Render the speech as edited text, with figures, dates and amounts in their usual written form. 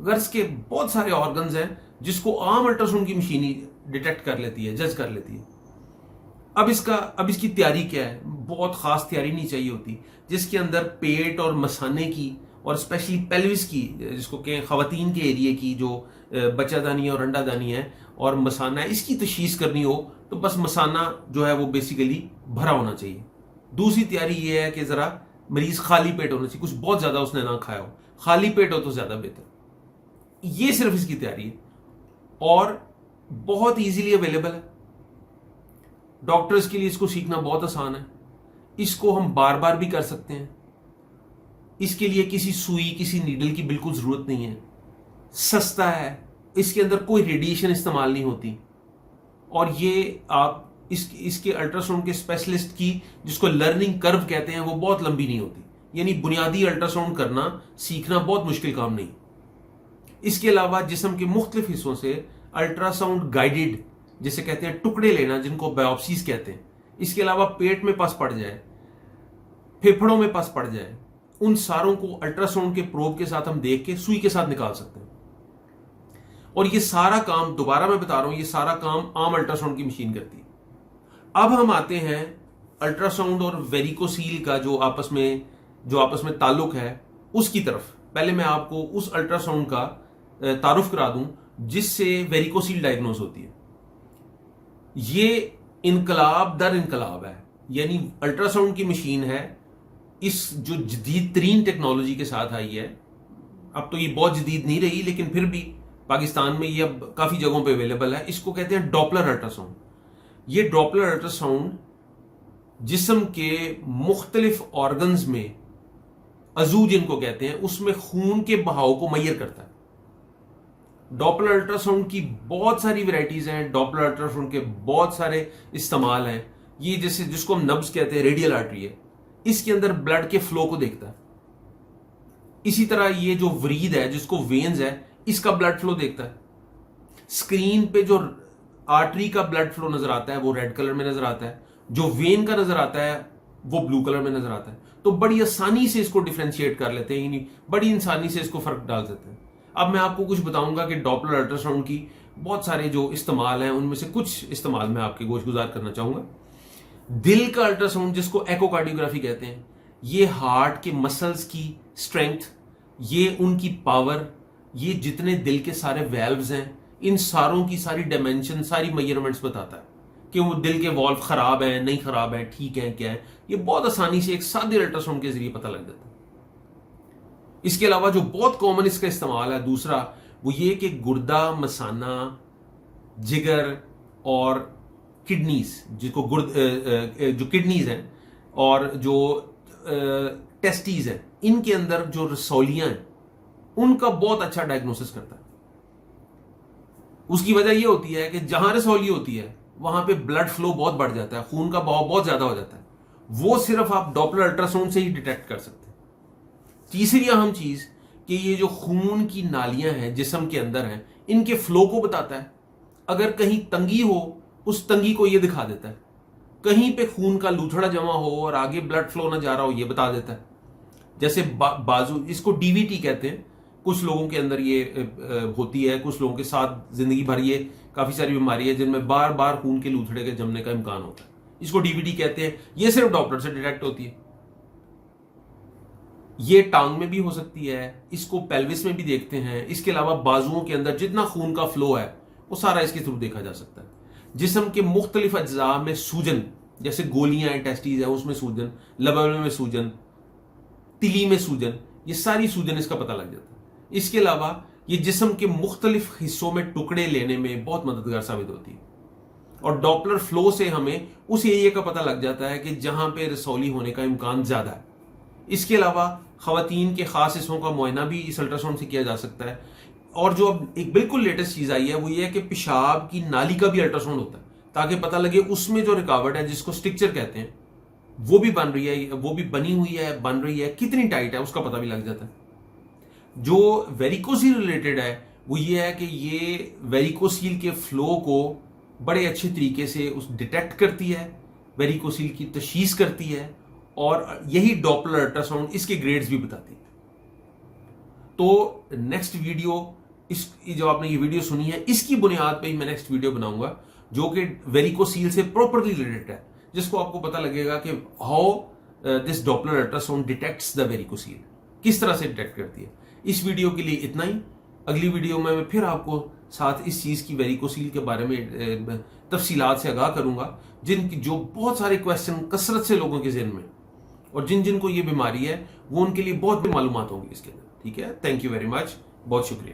غرض کے بہت سارے آرگنز ہیں جس کو عام الٹراساؤنڈ کی مشین ہی ڈیٹیکٹ کر لیتی ہے، جج کر لیتی ہے. اب اس کی تیاری کیا ہے؟ بہت خاص تیاری نہیں چاہیے ہوتی، جس کے اندر پیٹ اور مثانے کی اور اسپیشلی پیلوس کی، جس کو کہ خواتین کے ایریے کی جو بچہ دانی اور انڈا دانی ہے اور مثانہ ہے، اس کی تشخیص کرنی ہو تو بس مثانہ جو ہے وہ بیسیکلی بھرا ہونا چاہیے. دوسری تیاری یہ ہے کہ ذرا مریض خالی پیٹ ہونا چاہیے، کچھ بہت زیادہ اس نے نہ کھایا ہو، خالی پیٹ ہو تو زیادہ بہتر. یہ صرف اس کی تیاری ہے اور بہت ایزیلی اویلیبل ہے. ڈاکٹرز کے لیے اس کو سیکھنا بہت آسان ہے. اس کو ہم بار بار بھی کر سکتے ہیں. اس کے لیے کسی سوئی، کسی نیڈل کی بالکل ضرورت نہیں ہے. سستا ہے، اس کے اندر کوئی ریڈیشن استعمال نہیں ہوتی. اور یہ آپ اس کے الٹراساؤنڈ کے اسپیشلسٹ کی جس کو لرننگ کرو کہتے ہیں وہ بہت لمبی نہیں ہوتی. یعنی بنیادی الٹراساؤنڈ کرنا سیکھنا بہت مشکل کام نہیں. اس کے علاوہ جسم کے مختلف حصوں سے الٹراساؤنڈ گائیڈڈ، جسے کہتے ہیں ٹکڑے لینا، جن کو بایوپسیز کہتے ہیں. اس کے علاوہ پیٹ میں پس پڑ جائے، پھیپھڑوں میں پس پڑ جائے، ان ساروں کو الٹراساؤنڈ کے پروب کے ساتھ ہم دیکھ کے سوئی کے ساتھ نکال سکتے ہیں. اور یہ سارا کام، دوبارہ میں بتا رہا ہوں، یہ سارا کام عام الٹراساؤنڈ کی مشین کرتی ہے. اب ہم آتے ہیں الٹراساؤنڈ اور ویریکوسیل کا جو آپس میں تعلق ہے اس کی طرف. پہلے میں آپ کو اس الٹراساؤنڈ کا تعارف کرا دوں جس سے ویریکوسیل ڈائگنوز ہوتی ہے. یہ انقلاب در انقلاب ہے. یعنی الٹراساؤنڈ کی مشین ہے، اس جو جدید ترین ٹیکنالوجی کے ساتھ آئی ہے. اب تو یہ بہت جدید نہیں رہی لیکن پھر بھی پاکستان میں یہ اب کافی جگہوں پہ اویلیبل ہے. اس کو کہتے ہیں ڈاپلر الٹراساؤنڈ. یہ ڈاپلر الٹراساؤنڈ جسم کے مختلف آرگنز میں، عضو جن کو کہتے ہیں، اس میں خون کے بہاؤ کو میئر کرتا ہے. ڈاپلر الٹراساؤنڈ کی بہت ساری ویرائٹیز ہیں. ڈاپلر الٹراساؤنڈ کے بہت سارے استعمال ہیں. یہ جس کو ہم نبض کہتے ہیں، ریڈیل آرٹری ہے، اس کے اندر بلڈ کے فلو کو دیکھتا ہے. اسی طرح یہ جو ورید ہے، جس کو وینز ہے، اس کا بلڈ فلو دیکھتا ہے. اسکرین پہ جو آرٹری کا بلڈ فلو نظر آتا ہے وہ ریڈ کلر میں نظر آتا ہے، جو وین کا نظر آتا ہے وہ بلو کلر میں نظر آتا ہے. تو بڑی آسانی سے اس کو ڈیفرینشیٹ کر لیتے ہیں، یعنی بڑی آسانی سے اس کو فرق ڈال دیتے ہیں. اب میں آپ کو کچھ بتاؤں گا کہ ڈاپلر الٹراساؤنڈ کی بہت سارے جو استعمال ہیں، ان میں سے کچھ استعمال میں آپ کے گوش گزار کرنا چاہوں گا. دل کا الٹراساؤنڈ، جس کو ایکو کارڈیوگرافی کہتے ہیں، یہ ہارٹ کے مسلز کی اسٹرینتھ، یہ ان کی پاور، یہ جتنے دل کے سارے ویلوز ہیں، ان ساروں کی ساری ڈائمینشن، ساری میجرمنٹس بتاتا ہے کہ وہ دل کے والو خراب ہیں، نہیں خراب ہیں، ٹھیک ہیں، کیا ہے. یہ بہت آسانی سے ایک سادے الٹراساؤنڈ کے ذریعے پتہ لگ جاتا ہے. اس کے علاوہ جو بہت کامن اس کا استعمال ہے دوسرا، وہ یہ کہ گردہ، مثانہ، جگر اور کڈنیز، جس کو جو کڈنیز ہیں اور جو ٹیسٹیز ہیں، ان کے اندر جو رسولیاں ہیں، ان کا بہت اچھا ڈائگنوسس کرتا ہے. اس کی وجہ یہ ہوتی ہے کہ جہاں رسولی ہوتی ہے وہاں پہ بلڈ فلو بہت بڑھ جاتا ہے، خون کا بہاؤ بہت زیادہ ہو جاتا ہے. وہ صرف آپ ڈاپلر الٹراساؤنڈ سے ہی ڈیٹیکٹ کر سکتے ہیں. تیسری اہم چیز کہ یہ جو خون کی نالیاں ہیں جسم کے اندر ہیں، ان کے فلو کو بتاتا ہے. اگر کہیں تنگی ہو، اس تنگی کو یہ دکھا دیتا ہے. کہیں پہ خون کا لوتھڑا جمع ہو اور آگے بلڈ فلو نہ جا رہا ہو، یہ بتا دیتا ہے. جیسے بازو، اس کو ڈی وی ٹی کہتے ہیں. کچھ لوگوں کے اندر یہ ہوتی ہے، کچھ لوگوں کے ساتھ زندگی بھر یہ کافی ساری بیماری ہے جن میں بار بار خون کے لوتھڑے کے جمنے کا امکان ہوتا ہے. اس کو ڈی وی ٹی کہتے ہیں. یہ صرف ڈاپلر سے ڈیٹیکٹ ہوتی ہے. یہ ٹانگ میں بھی ہو سکتی ہے، اس کو پیلوس میں بھی دیکھتے ہیں. اس کے علاوہ بازوؤں کے اندر جتنا خون کا فلو ہے وہ سارا اس کے تھرو دیکھا جا سکتا ہے. جسم کے مختلف اجزاء میں سوجن، جیسے گولیاں ہیں، ٹیسٹیز ہیں، اس میں سوجن، لبل میں سوجن، تلی میں سوجن، یہ ساری سوجن اس کا پتہ لگ جاتا ہے. اس کے علاوہ یہ جسم کے مختلف حصوں میں ٹکڑے لینے میں بہت مددگار ثابت ہوتی ہے. اور ڈاپلر فلو سے ہمیں اس ایریا کا پتہ لگ جاتا ہے کہ جہاں پہ رسولی ہونے کا امکان زیادہ ہے. اس کے علاوہ خواتین کے خاص حصوں کا معائنہ بھی اس الٹراساؤنڈ سے کیا جا سکتا ہے. اور جو اب ایک بالکل لیٹسٹ چیز آئی ہے وہ یہ ہے کہ پیشاب کی نالی کا بھی الٹراساؤنڈ ہوتا ہے، تاکہ پتہ لگے اس میں جو رکاوٹ ہے، جس کو اسٹرکچر کہتے ہیں، وہ بھی بن رہی ہے، وہ بھی بنی ہوئی ہے، بن رہی ہے، کتنی ٹائٹ ہے، اس کا پتہ بھی لگ جاتا ہے. جو ویریکوسیل ریلیٹڈ ہے وہ یہ ہے کہ یہ ویریکوسیل کے فلو کو بڑے اچھے طریقے سے اس ڈیٹیکٹ کرتی ہے، ویریکوسیل کی تشخیص کرتی ہے، اور یہی ڈاپلر الٹراساؤنڈ اس کے گریڈز بھی بتاتی ہے. تو نیکسٹ ویڈیو اس جو آپ نے یہ ویڈیو سنی ہے اس کی بنیاد پہ ہی میں نیکسٹ ویڈیو بناؤں گا جو کہ ویریکوسیل سے پراپرلی ریلیٹڈ ہے, جس کو آپ کو پتہ لگے گا کہ how this Doppler ultrasound detects the varicocele, کس طرح سے ڈیٹیکٹ کرتی ہے. اس ویڈیو کے لیے اتنا ہی. اگلی ویڈیو میں پھر آپ کو ساتھ اس چیز کی ویریکوسیل کے بارے میں تفصیلات سے آگاہ کروں گا, جو بہت سارے کویسچن کثرت سے لوگوں کے ذہن میں, اور جن کو یہ بیماری ہے وہ ان کے لیے بہت معلومات ہوں گی اس کے اندر. ٹھیک ہے, تھینک یو ویری مچ, بہت شکریہ.